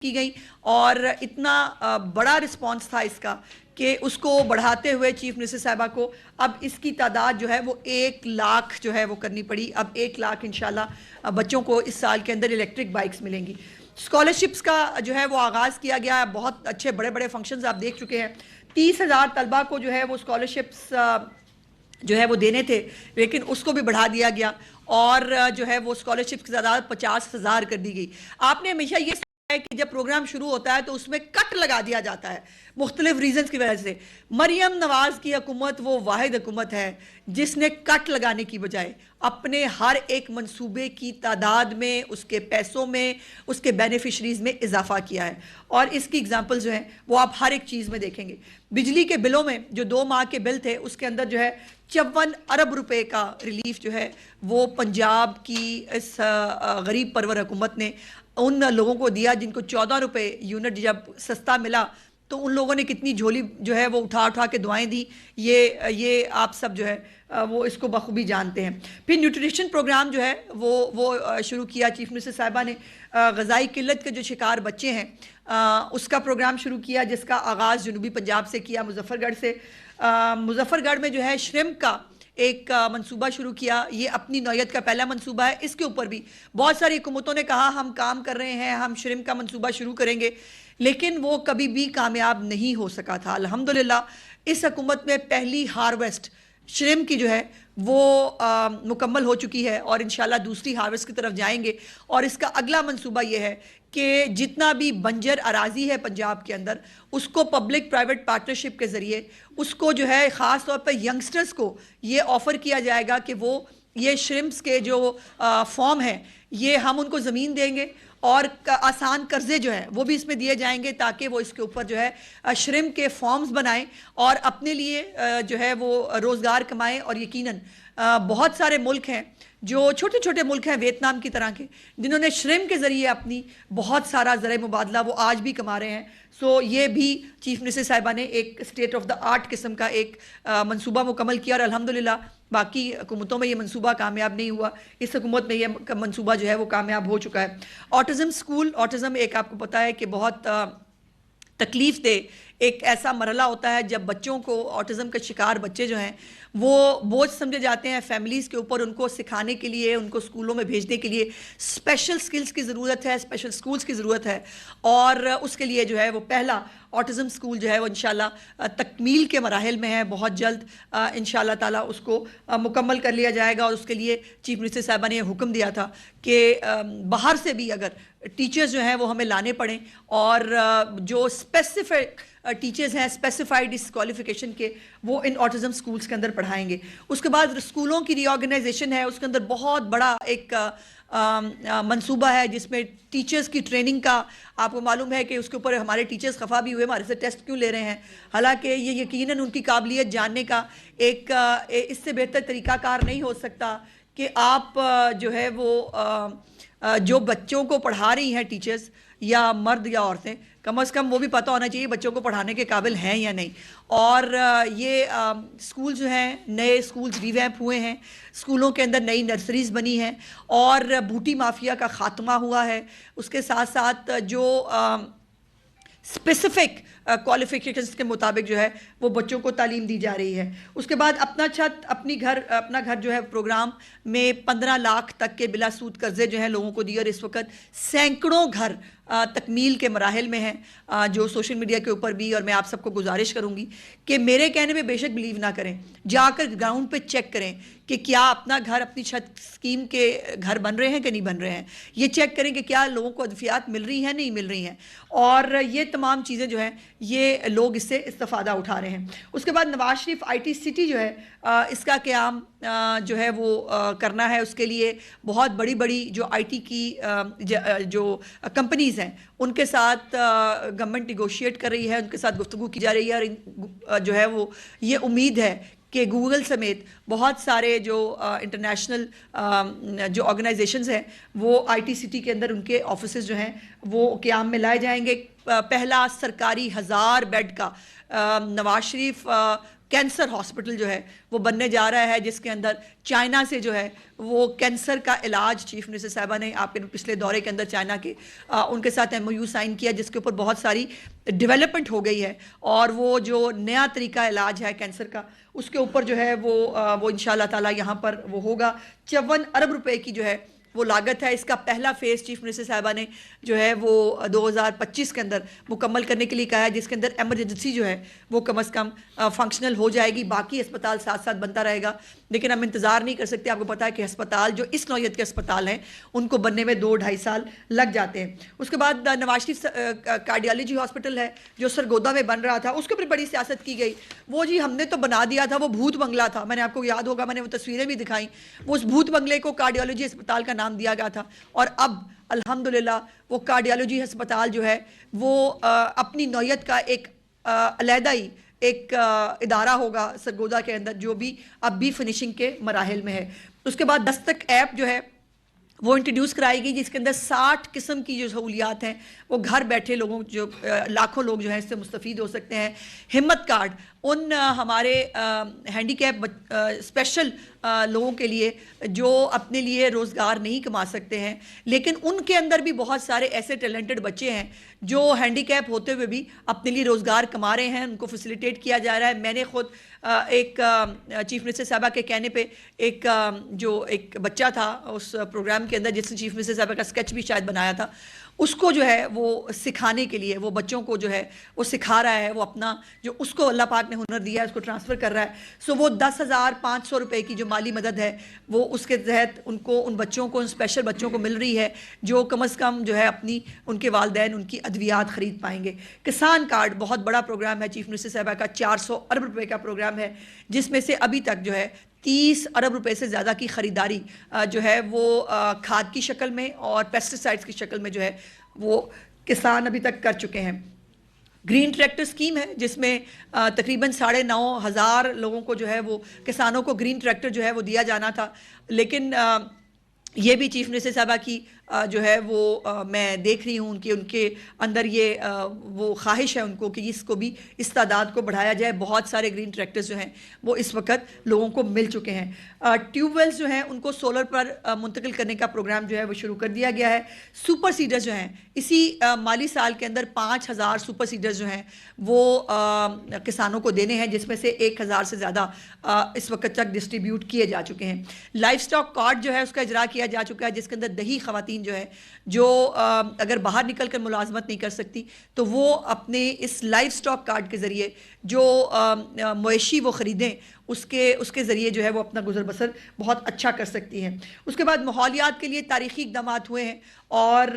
کی گئی اور اتنا بڑا رسپانس تھا اس کا کہ اس کو بڑھاتے ہوئے چیف منسٹر صاحبہ کو اب اس کی تعداد جو ہے وہ 1 لاکھ جو ہے وہ کرنی پڑی. اب 1 لاکھ انشاءاللہ بچوں کو اس سال کے اندر الیکٹرک بائکس ملیں گی. اسکالرشپس کا جو ہے وہ آغاز کیا گیا. بہت اچھے بڑے بڑے فنکشنز آپ دیکھ چکے ہیں. 30,000 طلبہ کو جو ہے وہ اسکالرشپس جو ہے وہ دینے تھے, لیکن اس کو بھی بڑھا دیا گیا اور جو ہے وہ اسکالرشپ کی تعداد 50,000 کر دی گئی. آپ نے ہمیشہ یہ ہے کہ جب پروگرام شروع ہوتا ہے تو اس میں کٹ لگا دیا جاتا ہے مختلف ریزنز کی وجہ سے. مریم نواز کی حکومت وہ واحد حکومت ہے جس نے کٹ لگانے کی بجائے اپنے ہر ایک منصوبے کی تعداد میں, اس کے پیسوں میں, اس کے بینیفیشریز میں اضافہ کیا ہے. اور اس کی اگزامپل جو ہیں وہ آپ ہر ایک چیز میں دیکھیں گے. بجلی کے بلوں میں جو 2 ماہ کے بل تھے اس کے اندر جو ہے 54 ارب روپے کا ریلیف جو ہے وہ پنجاب کی اس غریب پرور حکومت نے ان لوگوں کو دیا جن کو 14 روپے یونٹ جب سستا ملا تو ان لوگوں نے کتنی جھولی جو ہے وہ اٹھا کے دعائیں دی. یہ آپ سب جو ہے وہ اس کو بخوبی جانتے ہیں. پھر نیوٹریشن پروگرام جو ہے وہ شروع کیا چیف منسٹر صاحبہ نے. غذائی قلت کے جو شکار بچے ہیں اس کا پروگرام شروع کیا جس کا آغاز جنوبی پنجاب سے کیا, مظفر گڑھ سے. مظفر گڑھ میں جو ہے شرمپ کا ایک منصوبہ شروع کیا. یہ اپنی نوعیت کا پہلا منصوبہ ہے. اس کے اوپر بھی بہت ساری حکومتوں نے کہا ہم کام کر رہے ہیں, ہم شرمپ کا منصوبہ شروع کریں گے, لیکن وہ کبھی بھی کامیاب نہیں ہو سکا تھا. الحمدللہ اس حکومت میں پہلی ہارویسٹ شرمپ کی جو ہے وہ مکمل ہو چکی ہے اور انشاءاللہ دوسری ہارویسٹ کی طرف جائیں گے. اور اس کا اگلا منصوبہ یہ ہے کہ جتنا بھی بنجر اراضی ہے پنجاب کے اندر اس کو پبلک پرائیویٹ پارٹنرشپ کے ذریعے اس کو جو ہے خاص طور پہ ینگسٹرز کو یہ آفر کیا جائے گا کہ وہ یہ شرمپس کے جو فارم ہیں یہ ہم ان کو زمین دیں گے اور آسان قرضے جو ہیں وہ بھی اس میں دیے جائیں گے تاکہ وہ اس کے اوپر جو ہے شرمپ کے فارمز بنائیں اور اپنے لیے جو ہے وہ روزگار کمائیں. اور یقیناً بہت سارے ملک ہیں جو چھوٹے چھوٹے ملک ہیں ویتنام کی طرح کے جنہوں نے شرمپ کے ذریعے اپنی بہت سارا زرعی مبادلہ وہ آج بھی کما رہے ہیں. سو یہ بھی چیف منسٹر صاحبہ نے ایک اسٹیٹ آف دا آرٹ قسم کا ایک منصوبہ مکمل کیا اور الحمدللہ باقی حکومتوں میں یہ منصوبہ کامیاب نہیں ہوا, اس حکومت میں یہ منصوبہ جو ہے وہ کامیاب ہو چکا ہے. آٹزم سکول, آٹزم ایک آپ کو پتہ ہے کہ بہت تکلیف دہ ایک ایسا مرحلہ ہوتا ہے جب بچوں کو آٹزم کا شکار بچے جو ہیں وہ بوجھ سمجھے جاتے ہیں فیملیز کے اوپر. ان کو سکھانے کے لیے, ان کو اسکولوں میں بھیجنے کے لیے اسپیشل سکلز کی ضرورت ہے, اسپیشل سکولز کی ضرورت ہے اور اس کے لیے جو ہے وہ پہلا آٹزم سکول جو ہے وہ انشاءاللہ تکمیل کے مراحل میں ہے. بہت جلد انشاءاللہ تعالیٰ اس کو مکمل کر لیا جائے گا. اور اس کے لیے چیف منسٹر صاحبہ نے یہ حکم دیا تھا کہ باہر سے بھی اگر ٹیچرز جو ہیں وہ ہمیں لانے پڑیں اور جو اسپیسیفک ٹیچرز ہیں اسپیسیفائڈ اس کوالیفیکیشن کے وہ ان آٹزم سکولز کے اندر پڑھائیں گے. اس کے بعد اسکولوں کی ری آرگنائزیشن ہے, اس کے اندر بہت بڑا ایک منصوبہ ہے جس میں ٹیچرز کی ٹریننگ کا آپ کو معلوم ہے کہ اس کے اوپر ہمارے ٹیچرز خفا بھی ہوئے ہمارے سے ٹیسٹ کیوں لے رہے ہیں, حالانکہ یہ یقیناً ان کی قابلیت جاننے کا ایک اس سے بہتر طریقہ کار نہیں ہو سکتا کہ آپ جو ہے وہ جو بچوں کو پڑھا رہی ہیں ٹیچرز یا مرد یا عورتیں کم از کم وہ بھی پتہ ہونا چاہیے بچوں کو پڑھانے کے قابل ہیں یا نہیں. اور یہ اسکول جو ہیں نئے اسکولز ریویمپ ہوئے ہیں, اسکولوں کے اندر نئی نرسریز بنی ہیں اور بوٹی مافیا کا خاتمہ ہوا ہے. اس کے ساتھ ساتھ جو اسپیسیفک کوالیفیکیشنز کے مطابق جو ہے وہ بچوں کو تعلیم دی جا رہی ہے. اس کے بعد اپنا چھت اپنا گھر جو ہے پروگرام میں 15 لاکھ تک کے بلا سود قرضے جو ہیں لوگوں کو دیے اور اس وقت سینکڑوں گھر تکمیل کے مراحل میں ہیں جو سوشل میڈیا کے اوپر بھی. اور میں آپ سب کو گزارش کروں گی کہ میرے کہنے میں بے شک بلیو نہ کریں, جا کر گراؤنڈ پہ چیک کریں کہ کیا اپنا گھر اپنی چھت اسکیم کے گھر بن رہے ہیں کہ نہیں بن رہے ہیں. یہ چیک کریں کہ کیا لوگوں کو ادفیات مل رہی ہیں نہیں مل رہی ہیں. اور یہ تمام چیزیں جو ہیں یہ لوگ اس سے استفادہ اٹھا رہے ہیں. اس کے بعد Nawaz Sharif I T city جو ہے اس کا قیام جو ہے وہ کرنا ہے. اس کے لیے بہت بڑی بڑی جو آئی ٹی کی جو کمپنیز ہیں ان کے ساتھ گورنمنٹ نیگوشیٹ کر رہی ہے, ان کے ساتھ گفتگو کی جا رہی ہے. اور جو ہے وہ یہ امید ہے کہ گوگل سمیت بہت سارے جو انٹرنیشنل جو آرگنائزیشنز ہیں وہ آئی ٹی سٹی کے اندر ان کے آفیسز جو ہیں وہ قیام میں لائے جائیں گے. پہلا سرکاری 1000 بیڈ کا نواز شریف کینسر ہاسپٹل جو ہے وہ بننے جا رہا ہے، جس کے اندر چائنا سے جو ہے وہ کینسر کا علاج چیف منسٹر صاحبہ نے آپ کے پچھلے دورے کے اندر چائنا کے ان کے ساتھ MOU سائن کیا، جس کے اوپر بہت ساری ڈیولپمنٹ ہو گئی ہے، اور وہ جو نیا طریقہ علاج ہے کینسر کا اس کے اوپر جو ہے وہ انشاءاللہ تعالی یہاں پر وہ ہوگا۔ 54 ارب روپے کی جو ہے وہ لاگت ہے۔ اس کا پہلا فیس چیف منسٹر صاحبہ نے جو ہے وہ 2025 کے اندر مکمل کرنے کے لیے کہا ہے، جس کے اندر ایمرجنسی جو ہے وہ کم از کم فنکشنل ہو جائے گی، باقی اسپتال ساتھ ساتھ بنتا رہے گا، لیکن ہم انتظار نہیں کر سکتے۔ آپ کو پتا ہے کہ ہسپتال جو اس نوعیت کے ہسپتال ہیں ان کو بننے میں 2-2.5 سال لگ جاتے ہیں۔ اس کے بعد نواز شریف کارڈیالوجی ہاسپٹل ہے جو سرگودا میں بن رہا تھا، اس کے اوپر بڑی سیاست کی گئی۔ وہ جی ہم نے تو بنا دیا تھا، وہ بھوت بنگلہ تھا، میں نے آپ کو یاد ہوگا میں نے وہ تصویریں بھی دکھائیں، وہ اس بھوت بنگلے کو کارڈیالوجی ہسپتال کا نام دیا گیا تھا، اور اب الحمدللہ وہ کارڈیالوجی ہسپتال جو ہے وہ اپنی نوعیت کا ایک علیحدہ ہی ایک ادارہ ہوگا سرگودا کے اندر، جو بھی اب بھی فنیشنگ کے مراحل میں ہے۔ اس کے بعد دستک ایپ جو ہے وہ انٹروڈیوس کرائی گئی، جس کے اندر 60 قسم کی جو سہولیات ہیں وہ گھر بیٹھے لوگوں جو لاکھوں لوگ جو ہیں اس سے مستفید ہو سکتے ہیں۔ ہمت کارڈ ان ہمارے ہینڈی کیپ اسپیشل لوگوں کے لیے جو اپنے لیے روزگار نہیں کما سکتے ہیں، لیکن ان کے اندر بھی بہت سارے ایسے ٹیلنٹڈ بچے ہیں جو ہینڈی کیپ ہوتے ہوئے بھی اپنے لیے روزگار کما رہے ہیں، ان کو فیسیلیٹیٹ کیا جا رہا ہے۔ میں نے خود ایک چیف منسٹر صاحبہ کے کہنے پہ ایک بچہ تھا اس پروگرام کے اندر جس نے چیف منسٹر صاحبہ کا اسکیچ بھی شاید بنایا تھا، اس کو جو ہے وہ سکھانے کے لیے وہ بچوں کو جو ہے وہ سکھا رہا ہے، وہ اپنا جو اس کو اللہ پاک نے ہنر دیا ہے اس کو ٹرانسفر کر رہا ہے۔ سو وہ 10,500 روپے کی جو مالی مدد ہے وہ اس کے تحت ان بچوں کو، ان اسپیشل بچوں کو مل رہی ہے، جو کم از کم جو ہے اپنی ان کے والدین ان کی ادویات خرید پائیں گے۔ کسان کارڈ بہت بڑا پروگرام ہے چیف منسٹر صاحبہ کا، 400 ارب روپے کا پروگرام ہے، جس میں سے ابھی تک جو ہے 30 ارب روپے سے زیادہ کی خریداری جو ہے وہ کھاد کی شکل میں اور پیسٹیسائڈز کی شکل میں جو ہے وہ کسان ابھی تک کر چکے ہیں۔ گرین ٹریکٹر سکیم ہے جس میں تقریباً 9,500 لوگوں کو جو ہے وہ کسانوں کو گرین ٹریکٹر جو ہے وہ دیا جانا تھا، لیکن یہ بھی چیف منسٹر صاحبہ کی جو ہے وہ میں دیکھ رہی ہوں ان کے اندر یہ وہ خواہش ہے ان کو کہ اس کو بھی اس تعداد کو بڑھایا جائے۔ بہت سارے گرین ٹریکٹرز جو ہیں وہ اس وقت لوگوں کو مل چکے ہیں۔ ٹیوب ویلز جو ہیں ان کو سولر پر منتقل کرنے کا پروگرام جو ہے وہ شروع کر دیا گیا ہے۔ سپر سیڈرز جو ہیں اسی مالی سال کے اندر 5,000 سپر سیڈرز جو ہیں وہ کسانوں کو دینے ہیں، جس میں سے 1,000 سے زیادہ اس وقت تک ڈسٹریبیوٹ کیے جا چکے ہیں۔ لائف سٹاک کارڈ جو ہے اس کا اجرا کیا جا چکا ہے، جس کے اندر دیہی خواتین جو ہے جو اگر باہر نکل کر ملازمت نہیں کر سکتی تو وہ اپنے اس لائف سٹاک کارڈ کے ذریعے جو مویشی وہ خریدیں اس کے ذریعے جو ہے وہ اپنا گزر بسر بہت اچھا کر سکتی ہیں۔ اس کے بعد ماحولیات کے لیے تاریخی اقدامات ہوئے ہیں، اور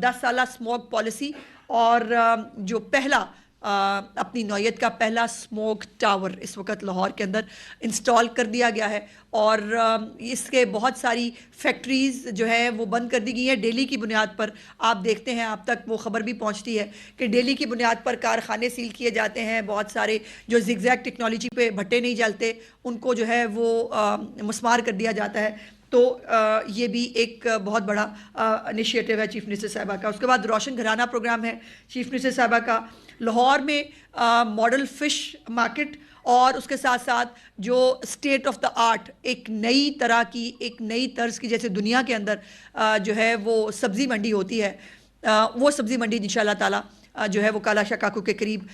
10 سالہ اسموگ پالیسی، اور جو پہلا اپنی نوعیت کا پہلا اسموگ ٹاور اس وقت لاہور کے اندر انسٹال کر دیا گیا ہے، اور اس کے بہت ساری فیکٹریز جو ہیں وہ بند کر دی گئی ہیں ڈیلی کی بنیاد پر۔ آپ دیکھتے ہیں آپ تک وہ خبر بھی پہنچتی ہے کہ ڈیلی کی بنیاد پر کارخانے سیل کیے جاتے ہیں، بہت سارے جو زگ زیگ ٹیکنالوجی پہ بھٹے نہیں جلتے ان کو جو ہے وہ مسمار کر دیا جاتا ہے۔ تو یہ بھی ایک بہت بڑا انیشیٹو ہے چیف منسٹر صاحبہ کا۔ اس کے بعد روشن گھرانہ پروگرام ہے چیف منسٹر صاحبہ کا۔ لاہور میں ماڈل فش مارکیٹ، اور اس کے ساتھ ساتھ جو اسٹیٹ آف دا آرٹ ایک نئی طرح کی ایک نئی طرز کی، جیسے دنیا کے اندر جو ہے وہ سبزی منڈی ہوتی ہے، وہ سبزی منڈی انشاءاللہ تعالیٰ جو ہے وہ کالا شاہ کاکو کے قریب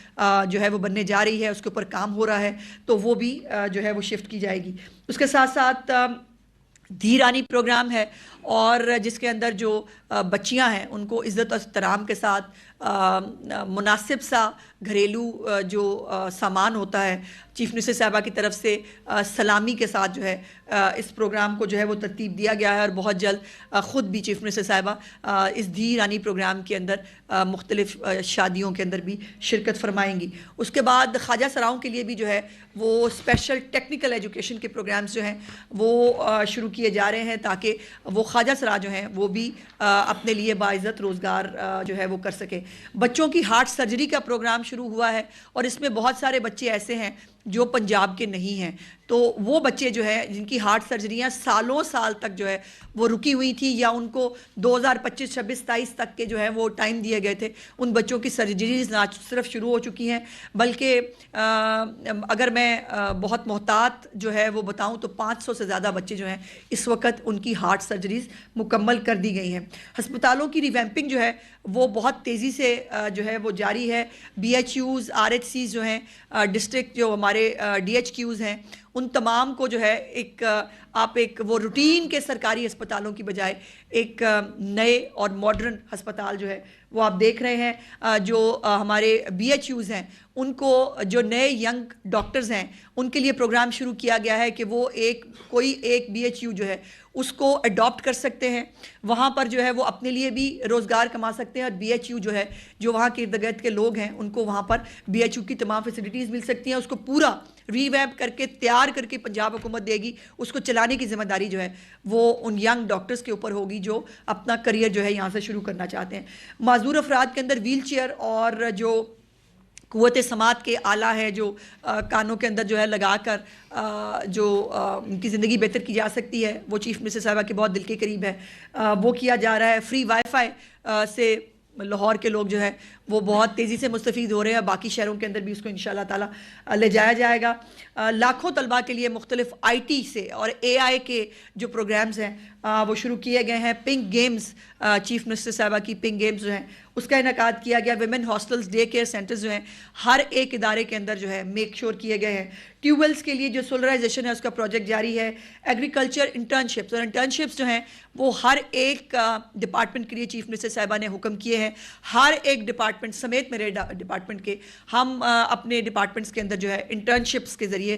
جو ہے وہ بننے جا رہی ہے، اس کے اوپر کام ہو رہا ہے، تو وہ بھی جو ہے وہ شفٹ کی جائے گی۔ اس کے ساتھ ساتھ دھیرانی پروگرام ہے، اور جس کے اندر جو بچیاں ہیں ان کو عزت اور احترام کے ساتھ مناسب سا گھریلو جو سامان ہوتا ہے چیف منسٹر صاحبہ کی طرف سے سلامی کے ساتھ جو ہے اس پروگرام کو جو ہے وہ ترتیب دیا گیا ہے، اور بہت جلد خود بھی چیف منسٹر صاحبہ اس دھی رانی پروگرام کے اندر مختلف شادیوں کے اندر بھی شرکت فرمائیں گی۔ اس کے بعد خواجہ سراؤں کے لیے بھی جو ہے وہ اسپیشل ٹیکنیکل ایجوکیشن کے پروگرامز جو ہیں وہ شروع کیے جا رہے ہیں، تاکہ وہ خواجہ سرا جو ہیں وہ بھی اپنے لیے باعزت روزگار جو ہے وہ کر سکے۔ بچوں کی ہارٹ سرجری کا پروگرام شروع ہوا ہے، اور اس میں بہت سارے بچے ایسے ہیں جو پنجاب کے نہیں ہیں، تو وہ بچے جو ہے جن کی ہارٹ سرجریاں سالوں سال تک جو ہے وہ رکی ہوئی تھی یا ان کو 2025 26 27 تک کے جو ہے وہ ٹائم دیے گئے تھے، ان بچوں کی سرجریز نہ صرف شروع ہو چکی ہیں بلکہ اگر میں بہت محتاط جو ہے وہ بتاؤں تو 500 سے زیادہ بچے جو ہیں اس وقت ان کی ہارٹ سرجریز مکمل کر دی گئی ہیں۔ ہسپتالوں کی ریویمپنگ جو ہے وہ بہت تیزی سے جو ہے وہ جاری ہے۔ B H Us, R H Cs جو ہیں، ڈسٹرکٹ جو ہمارے ڈی ایچ کیوز ہیں، ان تمام کو جو ہے آپ وہ روٹین کے سرکاری ہسپتالوں کی بجائے ایک نئے اور ماڈرن ہسپتال جو ہے وہ آپ دیکھ رہے ہیں۔ جو ہمارے بی ایچ یوز ہیں ان کو جو نئے ینگ ڈاکٹرز ہیں ان کے لیے پروگرام شروع کیا گیا ہے کہ وہ کوئی ایک بی ایچ یو جو ہے اس کو اڈاپٹ کر سکتے ہیں، وہاں پر جو ہے وہ اپنے لیے بھی روزگار کما سکتے ہیں، اور بی ایچ یو جو ہے جو وہاں کے ارد گرد کے لوگ ہیں ان کو وہاں پر بی ایچ یو کی تمام فیسلٹیز مل سکتی ہیں۔ اس کو پورا ریویمپ کر کے تیار کر کے پنجاب حکومت دے گی، اس کو چلانے کی ذمہ داری جو ہے وہ ان ینگ ڈاکٹرز کے اوپر ہوگی جو اپنا کریئر جو ہے یہاں سے شروع کرنا چاہتے ہیں۔ معذور افراد کے اندر ویل چیئر اور جو قوت سماعت کے آلہ ہے جو کانوں کے اندر جو ہے لگا کر جو ان کی زندگی بہتر کی جا سکتی ہے، وہ چیف منسٹر صاحبہ کے بہت دل کے قریب ہے، وہ کیا جا رہا ہے۔ فری وائی فائی سے لاہور کے لوگ جو ہے وہ بہت تیزی سے مستفید ہو رہے ہیں، باقی شہروں کے اندر بھی اس کو انشاءاللہ تعالی لے جایا جائے گا۔ لاکھوں طلباء کے لیے مختلف آئی ٹی سے اور اے آئی کے جو پروگرامز ہیں وہ شروع کیے گئے ہیں۔ پنک گیمز، چیف منسٹر صاحبہ کی پنک گیمز جو ہیں اس کا انعقاد کیا گیا۔ Women hostels, day care centres جو ہیں ہر ایک ادارے کے اندر جو ہے میک شور کیے گئے ہیں۔ ٹیوب ویلز کے لیے جو سولرائزیشن ہے اس کا پروجیکٹ جاری ہے۔ ایگریکلچر انٹرنشپس، اور انٹرنشپس جو ہیں وہ ہر ایک ڈپارٹمنٹ کے لیے چیف منسٹر صاحبہ نے حکم کیے ہیں۔ ہر ایک ڈپارٹمنٹ سمیت میرے ڈپارٹمنٹ کے ہم اپنے ڈپارٹمنٹس کے اندر جو ہے انٹرنشپس کے ذریعے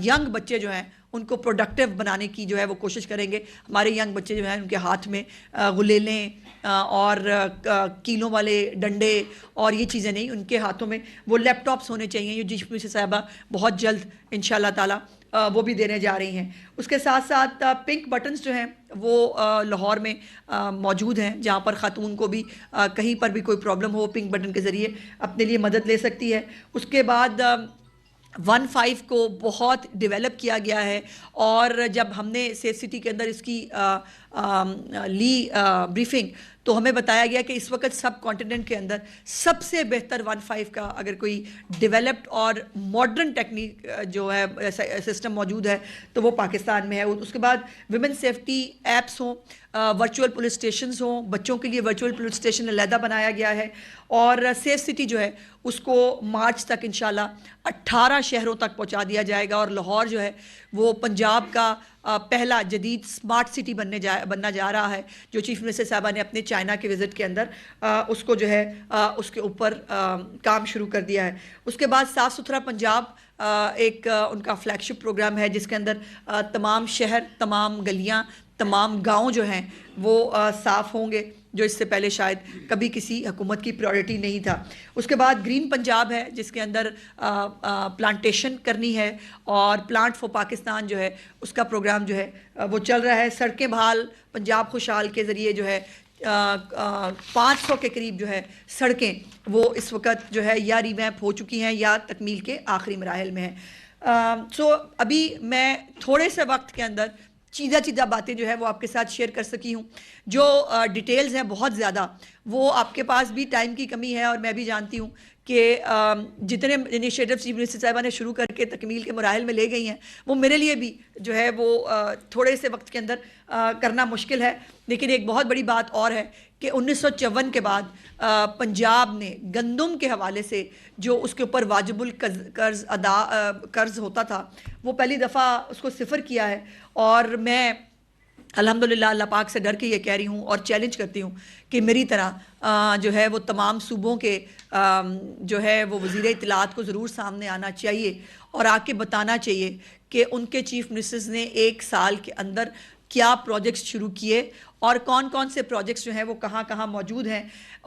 ینگ بچے جو ہیں ان کو پروڈکٹیو بنانے کی جو ہے وہ کوشش کریں گے۔ ہمارے ینگ بچے جو ہیں ان کے ہاتھ میں غلیلیں اور کیلوں والے ڈنڈے اور یہ چیزیں نہیں، ان کے ہاتھوں میں وہ لیپ ٹاپس ہونے چاہیے، یہ چیف منسٹر صاحبہ بہت جلد انشاءاللہ تعالی وہ بھی دینے جا رہی ہیں۔ اس کے ساتھ ساتھ پنک بٹنز جو ہیں وہ لاہور میں موجود ہیں، جہاں پر خاتون کو بھی کہیں پر بھی کوئی پرابلم ہو پنک بٹن کے ذریعے اپنے لیے مدد لے سکتی ہے۔ اس کے بعد 1-5 کو بہت ڈیولپ کیا گیا ہے، اور جب ہم نے سیف سٹی کے اندر اس کی لی بریفنگ تو ہمیں بتایا گیا کہ اس وقت سب کانٹیننٹ کے اندر سب سے بہتر 1-5 کا اگر کوئی ڈیولپڈ اور ماڈرن ٹیکنیک جو ہے سسٹم موجود ہے تو وہ پاکستان میں ہے۔ اس کے بعد ویمن سیفٹی ایپس ہوں، ورچوئل پولیس اسٹیشنز ہوں، بچوں کے لیے ورچوئل پولیس اسٹیشن علیحدہ بنایا گیا ہے، اور سیف سٹی جو ہے اس کو مارچ تک انشاءاللہ 18 شہروں تک پہنچا دیا جائے گا، اور لاہور جو ہے وہ پنجاب کا پہلا جدید سمارٹ سٹی بننا جا رہا ہے، جو چیف منسٹر صاحبہ نے اپنے چائنا کے وزٹ کے اندر اس کو جو ہے اس کے اوپر کام شروع کر دیا ہے۔ اس کے بعد صاف ستھرا پنجاب ایک ان کا فلیگ شپ پروگرام ہے، جس کے اندر تمام شہر، تمام گلیاں، تمام گاؤں جو ہیں وہ صاف ہوں گے، جو اس سے پہلے شاید کبھی کسی حکومت کی پریورٹی نہیں تھا۔ اس کے بعد گرین پنجاب ہے، جس کے اندر پلانٹیشن کرنی ہے، اور پلانٹ فور پاکستان جو ہے اس کا پروگرام جو ہے وہ چل رہا ہے۔ سڑکیں بحال پنجاب خوشحال کے ذریعے جو ہے 500 کے قریب جو ہے سڑکیں وہ اس وقت جو ہے یا ریویمپ ہو چکی ہیں یا تکمیل کے آخری مراحل میں ہیں۔ ابھی میں تھوڑے سے وقت کے اندر چیزہ باتیں جو ہے وہ آپ کے ساتھ شیئر کر سکی ہوں، جو ڈیٹیلز ہیں بہت زیادہ، وہ آپ کے پاس بھی ٹائم کی کمی ہے، اور میں بھی جانتی ہوں کہ جتنے انیشیٹو چیف منسٹر صاحبہ نے شروع کر کے تکمیل کے مراحل میں لے گئی ہیں وہ میرے لیے بھی جو ہے وہ تھوڑے سے وقت کے اندر کرنا مشکل ہے۔ لیکن ایک بہت بڑی بات اور ہے کہ 1954 کے بعد پنجاب نے گندم کے حوالے سے جو اس کے اوپر واجب قرض ہوتا تھا وہ پہلی دفعہ اس کو صفر کیا ہے، اور میں الحمدللہ اللہ پاک سے ڈر کے یہ کہہ رہی ہوں اور چیلنج کرتی ہوں کہ میری طرح جو ہے وہ تمام صوبوں کے جو ہے وہ وزیر اطلاعات کو ضرور سامنے آنا چاہیے اور آ کے بتانا چاہیے کہ ان کے چیف منسٹرز نے 1 سال کے اندر کیا پروجیکٹس شروع کیے، اور کون کون سے پروجیکٹس جو ہیں وہ کہاں کہاں موجود ہیں،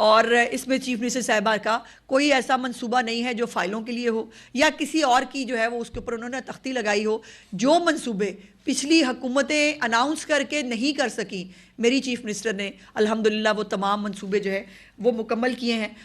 اور اس میں چیف منسٹر صاحبہ کا کوئی ایسا منصوبہ نہیں ہے جو فائلوں کے لیے ہو یا کسی اور کی جو ہے وہ اس کے اوپر انہوں نے تختی لگائی ہو۔ جو منصوبے پچھلی حکومتیں اناؤنس کر کے نہیں کر سکیں، میری چیف منسٹر نے الحمدللہ وہ تمام منصوبے جو ہے وہ مکمل کیے ہیں۔